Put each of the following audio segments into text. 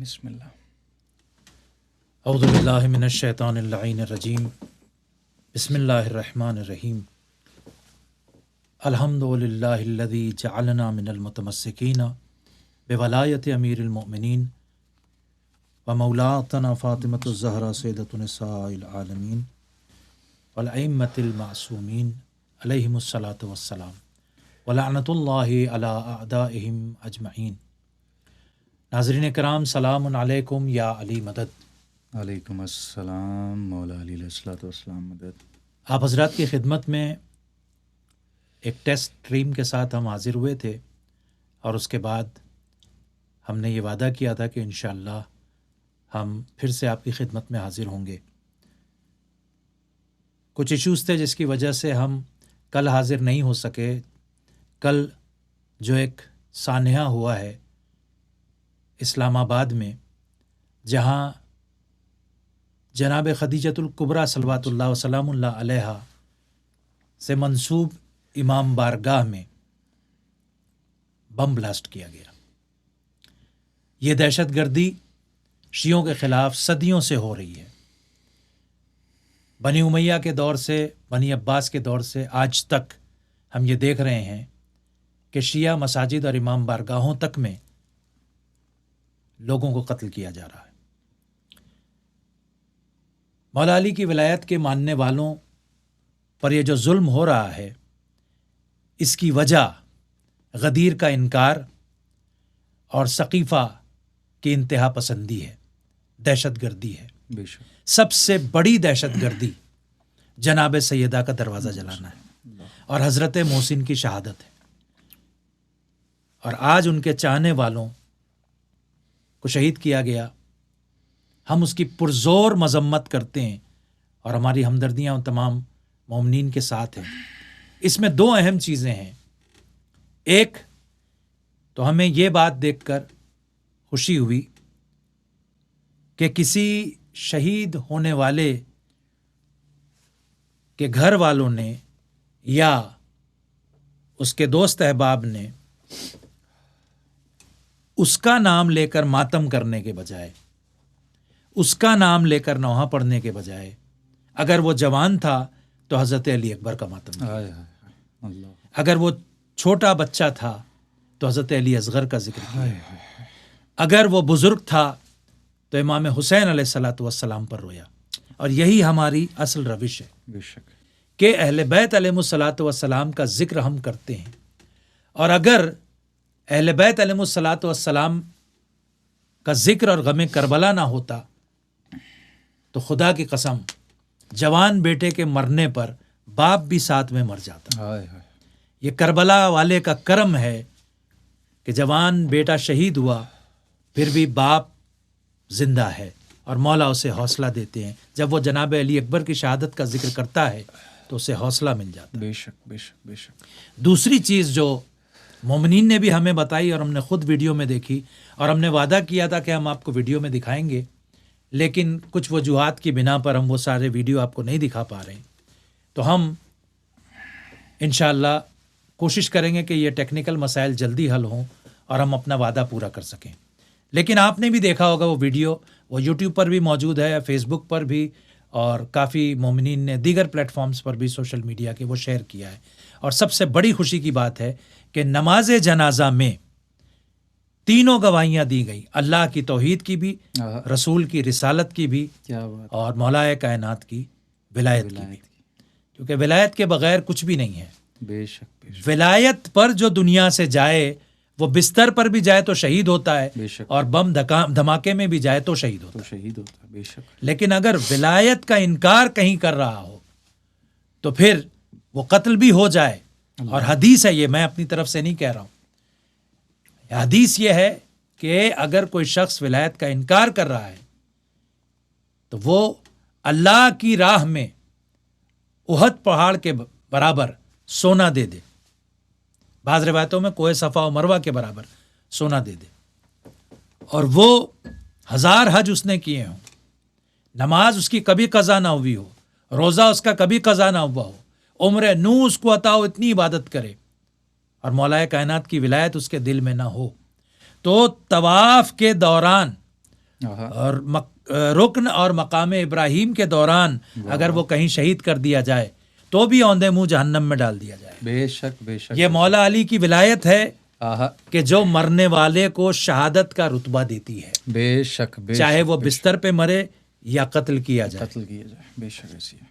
بسم اللہ. اعوذ باللہ من الشیطان اللعین الرجیم. بسم اللہ الرحمن الرحیم. الحمد للہ الذی جعلنا من المتمسکین بولایت امیر المؤمنین ومولاتنا فاطمۃ الزہرا سیدۃ نساء العالمین والائمۃ المعصومین علیہم الصلاۃ والسلام ولعنۃ اللہ علی اعدائہم اجمعین. ناظرین کرام، سلام علیکم یا علی مدد. وعلیکم السلام مولا علی علیہ الصلوۃ والسلام مدد. آپ حضرات کی خدمت میں ایک ٹیسٹ اسٹریم کے ساتھ ہم حاضر ہوئے تھے، اور اس کے بعد ہم نے یہ وعدہ کیا تھا کہ انشاءاللہ ہم پھر سے آپ کی خدمت میں حاضر ہوں گے. کچھ ایشوز تھے جس کی وجہ سے ہم کل حاضر نہیں ہو سکے. کل جو ایک سانحہ ہوا ہے اسلام آباد میں، جہاں جناب خدیجۃ الکبریٰ صلوات اللہ وسلام اللہ علیہا سے منسوب امام بارگاہ میں بم بلاسٹ کیا گیا. یہ دہشت گردی شیعوں کے خلاف صدیوں سے ہو رہی ہے. بنی امیہ کے دور سے، بنی عباس کے دور سے آج تک ہم یہ دیکھ رہے ہیں کہ شیعہ مساجد اور امام بارگاہوں تک میں لوگوں کو قتل کیا جا رہا ہے. مولا علی کی ولایت کے ماننے والوں پر یہ جو ظلم ہو رہا ہے، اس کی وجہ غدیر کا انکار اور سقیفہ کی انتہا پسندی ہے، دہشت گردی ہے. بے شک. سب سے بڑی دہشت گردی جناب سیدہ کا دروازہ جلانا ہے اور حضرت محسن کی شہادت ہے. اور آج ان کے چاہنے والوں کو شہید کیا گیا. ہم اس کی پرزور مذمت کرتے ہیں اور ہماری ہمدردیاں ان تمام مومنین کے ساتھ ہیں. اس میں دو اہم چیزیں ہیں. ایک تو ہمیں یہ بات دیکھ کر خوشی ہوئی کہ کسی شہید ہونے والے کے گھر والوں نے یا اس کے دوست احباب نے اس کا نام لے کر ماتم کرنے کے بجائے، اس کا نام لے کر نوحہ پڑھنے کے بجائے، اگر وہ جوان تھا تو حضرت علی اکبر کا ماتم کیا. اگر وہ چھوٹا بچہ تھا تو حضرت علی اصغر کا ذکر کیا. اگر وہ بزرگ تھا تو امام حسین علیہ الصلوۃ والسلام پر رویا. اور یہی ہماری اصل روش ہے. بے شک. کہ اہل بیت علیہ الصلوۃ والسلام کا ذکر ہم کرتے ہیں، اور اگر اہل بیت علیہ الصلوۃ والسلام کا ذکر اور غم کربلا نہ ہوتا تو خدا کی قسم جوان بیٹے کے مرنے پر باپ بھی ساتھ میں مر جاتا. یہ کربلا والے کا کرم ہے کہ جوان بیٹا شہید ہوا پھر بھی باپ زندہ ہے، اور مولا اسے حوصلہ دیتے ہیں. جب وہ جناب علی اکبر کی شہادت کا ذکر کرتا ہے تو اسے حوصلہ مل جاتا ہے. بے شک بے شک بے شک. دوسری چیز جو مومنین نے بھی ہمیں بتائی اور ہم نے خود ویڈیو میں دیکھی، اور ہم نے وعدہ کیا تھا کہ ہم آپ کو ویڈیو میں دکھائیں گے، لیکن کچھ وجوہات کی بنا پر ہم وہ سارے ویڈیو آپ کو نہیں دکھا پا رہے ہیں. تو ہم انشاءاللہ کوشش کریں گے کہ یہ ٹیکنیکل مسائل جلدی حل ہوں اور ہم اپنا وعدہ پورا کر سکیں. لیکن آپ نے بھی دیکھا ہوگا وہ ویڈیو، وہ یوٹیوب پر بھی موجود ہے، فیس بک پر بھی، اور کافی مومنین نے دیگر پلیٹ فارمز پر بھی سوشل میڈیا کے وہ شیئر کیا ہے. اور سب سے بڑی خوشی کی بات ہے کہ نماز جنازہ میں تینوں گواہیاں دی گئی، اللہ کی توحید کی بھی، رسول کی رسالت کی بھی، اور مولا کائنات کی ولایت کی بھی. کیونکہ ولایت کے بغیر کچھ بھی نہیں ہے. بے شک بے شک. ولایت پر جو دنیا سے جائے، وہ بستر پر بھی جائے تو شہید ہوتا ہے، اور بم دھماکے میں بھی جائے تو شہید ہوتا ہے. بے شک. لیکن اگر ولایت کا انکار کہیں کر رہا ہو تو پھر وہ قتل بھی ہو جائے. اور حدیث ہے، یہ میں اپنی طرف سے نہیں کہہ رہا ہوں، حدیث یہ ہے کہ اگر کوئی شخص ولایت کا انکار کر رہا ہے تو وہ اللہ کی راہ میں احد پہاڑ کے برابر سونا دے دے. بعض روایتوں میں کوہ صفا و مروہ کے برابر سونا دے دے، اور وہ 1000 حج اس نے کیے ہوں، نماز اس کی کبھی قضا نہ ہوئی ہو، روزہ اس کا کبھی قضا نہ ہوا ہو، عمر نو اس کو عطا ہو، اتنی عبادت کرے، اور مولا کائنات کی ولایت اس کے دل میں نہ ہو، تو طواف کے دوران اور رکن اور مقام ابراہیم کے دوران اگر وہ کہیں شہید کر دیا جائے تو بھی اوندے منہ جہنم میں ڈال دیا جائے. بے شک بے شک. یہ مولا علی کی ولایت ہے آہا. کہ جو مرنے والے کو شہادت کا رتبہ دیتی ہے, بے شک بے چاہے شک، وہ بستر پہ مرے یا قتل کیا جائے. قتل کیا جائے. بے شک ایسی ہے.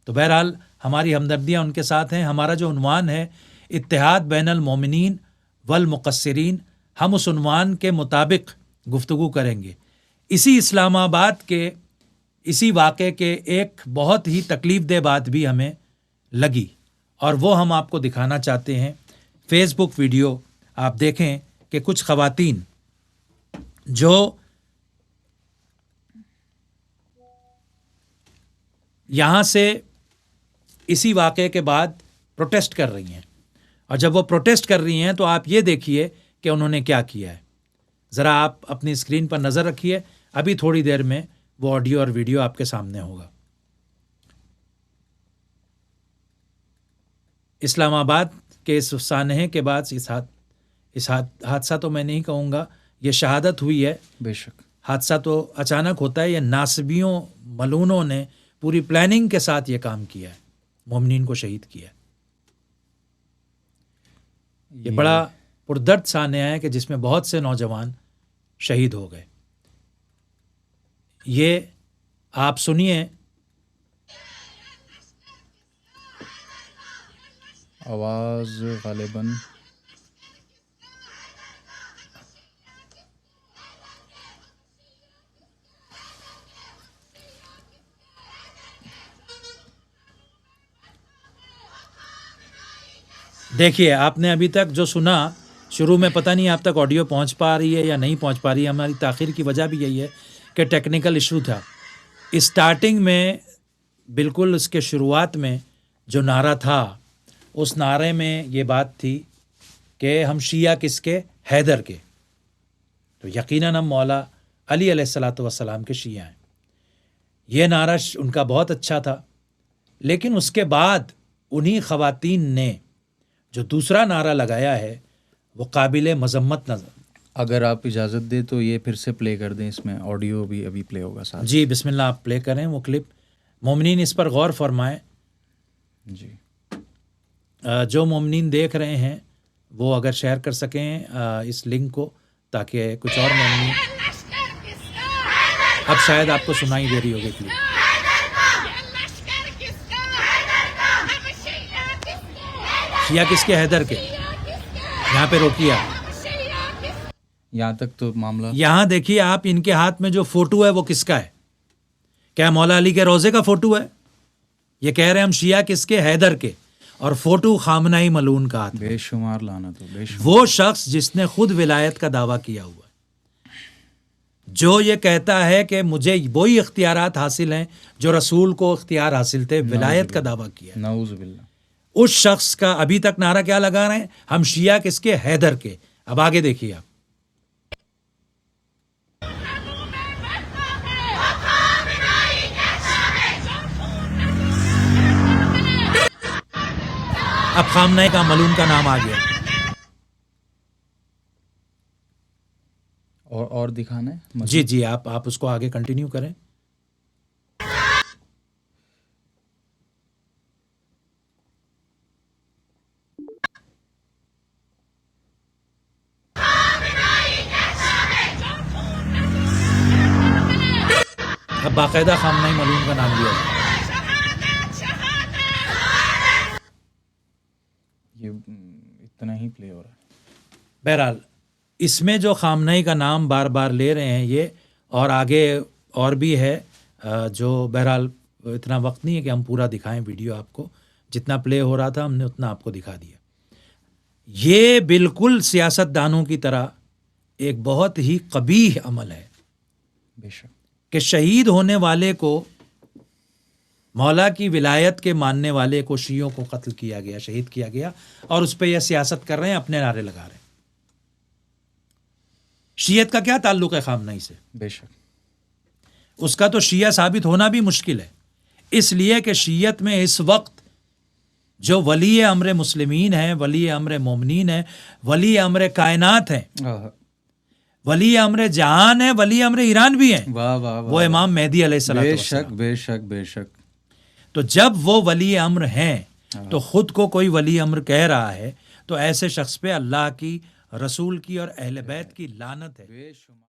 تو بہرحال ہماری ہمدردیاں ان کے ساتھ ہیں. ہمارا جو عنوان ہے اتحاد بین المومنین والمقصرین، ہم اس عنوان کے مطابق گفتگو کریں گے. اسی اسلام آباد کے اسی واقعے کے ایک بہت ہی تکلیف دہ بات بھی ہمیں لگی اور وہ ہم آپ کو دکھانا چاہتے ہیں. فیس بک ویڈیو آپ دیکھیں کہ کچھ خواتین جو یہاں سے اسی واقعے کے بعد پروٹیسٹ کر رہی ہیں، اور جب وہ پروٹیسٹ کر رہی ہیں تو آپ یہ دیکھیے کہ انہوں نے کیا کیا ہے. ذرا آپ اپنی اسکرین پر نظر رکھیے، ابھی تھوڑی دیر میں وہ آڈیو اور ویڈیو آپ کے سامنے ہوگا. اسلام آباد کے اس سانحے کے بعد اس حادثہ تو میں نہیں کہوں گا، یہ شہادت ہوئی ہے. بے شک حادثہ تو اچانک ہوتا ہے، یہ ناصبیوں ملعونوں نے پوری پلاننگ کے ساتھ یہ کام کیا ہے، مومنین کو شہید کیا ہے. یہ بڑا پردرد سانحہ ہے کہ جس میں بہت سے نوجوان شہید ہو گئے. یہ آپ سنیے. آواز غالباً دیکھیے، آپ نے ابھی تک جو سنا شروع میں، پتہ نہیں آپ تک آڈیو پہنچ پا رہی ہے یا نہیں پہنچ پا رہی ہے. ہماری تاخیر کی وجہ بھی یہی ہے کہ ٹیکنیکل ایشو تھا. اسٹارٹنگ میں بالکل اس کے شروعات میں جو نعرہ تھا، اس نعرے میں یہ بات تھی کہ ہم شیعہ کس کے؟ حیدر کے. تو یقیناً ہم مولا علی علیہ الصلاۃ والسلام کے شیعہ ہیں. یہ نعرہ ان کا بہت اچھا تھا، لیکن اس کے بعد انہی خواتین نے جو دوسرا نعرہ لگایا ہے وہ قابل مذمت نظر. اگر آپ اجازت دیں تو یہ پھر سے پلے کر دیں، اس میں آڈیو بھی ابھی پلے ہوگا ساتھ. جی بسم اللہ، آپ پلے کریں وہ کلپ. مومنین اس پر غور فرمائیں. جی جو مومنین دیکھ رہے ہیں وہ اگر شیئر کر سکیں اس لنک کو، تاکہ کچھ اور مومنین. اب شاید آپ کو سنائی دے رہی ہوگی کلپ. شیعہ کس کے؟ حیدر کے. یہاں پہ روکیے آپ. یہاں تک تو معاملہ. یہاں دیکھیے آپ، ان کے ہاتھ میں جو فوٹو ہے وہ کس کا ہے؟ کیا مولا علی کے روضے کا فوٹو ہے؟ یہ کہہ رہے ہیں ہم شیعہ کس کے؟ حیدر کے. اور فوٹو خامنہ ملعون کا ہاتھ. بے شمار لعنت ہو. بے شمار. وہ شخص جس نے خود ولایت کا دعویٰ کیا ہوا ہے، جو یہ کہتا ہے کہ مجھے وہی اختیارات حاصل ہیں جو رسول کو اختیار حاصل تھے، ولایت کا دعویٰ کیا ہے، نعوذ باللہ. اس شخص کا ابھی تک نعرہ کیا لگا رہے ہیں؟ ہم شیعہ کس کے؟ حیدر کے. اب آگے دیکھیے آپ. اب خامنہ کا ملعون کا نام آ گیا. اور دکھانا ہے. جی جی، آپ اس کو آگے کنٹینیو کریں. اب باقاعدہ خامنہ ملعون کا نام لیا جائے. یہ اتنا ہی پلے ہو رہا ہے. بہرحال اس میں جو خامنہ کا نام بار بار لے رہے ہیں یہ، اور آگے اور بھی ہے جو بہرحال اتنا وقت نہیں ہے کہ ہم پورا دکھائیں ویڈیو آپ کو. جتنا پلے ہو رہا تھا ہم نے اتنا آپ کو دکھا دیا. یہ بالکل سیاست دانوں کی طرح ایک بہت ہی قبیح عمل ہے بے شک. کہ شہید ہونے والے کو، مولا کی ولایت کے ماننے والے کو، شیعوں کو قتل کیا گیا، شہید کیا گیا، اور اس پہ یہ سیاست کر رہے ہیں، اپنے نعرے لگا رہے ہیں. شیعت کا کیا تعلق ہے خامنہ سے؟ بے شک. اس کا تو شیعہ ثابت ہونا بھی مشکل ہے، اس لیے کہ شیعت میں اس وقت جو ولی امر مسلمین ہیں، ولی امر مومنین ہیں، ولی امر کائنات ہیں، ولی امر جہان ہے، ولی امر ایران بھی ہیں، واہ واہ وہ امام مہدی علیہ السلام. بے شک بے شک بے شک. تو جب وہ ولی امر ہیں تو خود کو کوئی ولی امر کہہ رہا ہے تو ایسے شخص پہ اللہ کی، رسول کی اور اہل بیت کی لعنت ہے.